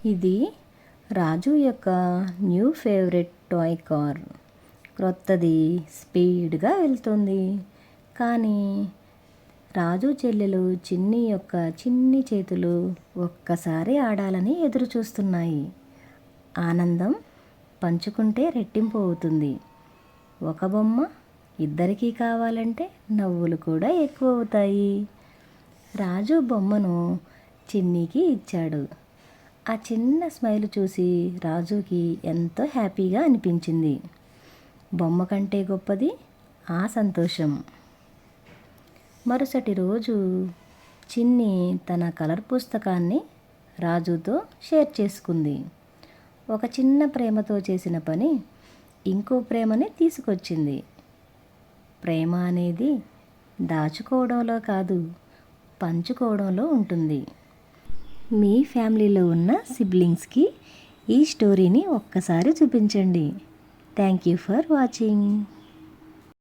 ఇది రాజు యొక్క new favourite toy car. క్రొత్తది, స్పీడ్గా వెళ్తుంది. కానీ రాజు చెల్లెలు చిన్ని యొక్క చిన్ని చేతులు ఒక్కసారి ఆడాలని ఎదురు చూస్తున్నాయి. ఆనందం పంచుకుంటే రెట్టింపు అవుతుంది. ఒక బొమ్మ ఇద్దరికీ కావాలంటే నవ్వులు కూడా ఎక్కువ అవుతాయి. రాజు బొమ్మను చిన్నికి ఇచ్చాడు. ఆ చిన్న స్మైల్ చూసి రాజుకి ఎంతో హ్యాపీగా అనిపించింది. బొమ్మ కంటే గొప్పది ఆ సంతోషం. మరుసటి రోజు చిన్ని తన కలర్ పుస్తకాన్ని రాజుతో షేర్ చేసుకుంది. ఒక చిన్న ప్రేమతో చేసిన పని ఇంకో ప్రేమని తీసుకొచ్చింది. ప్రేమ అనేది దాచుకోవడంలో కాదు, పంచుకోవడంలో ఉంటుంది. మీ ఫ్యామిలీలో ఉన్న సిబ్లింగ్స్కి ఈ స్టోరీని ఒక్కసారి చూపించండి. Thank you for watching.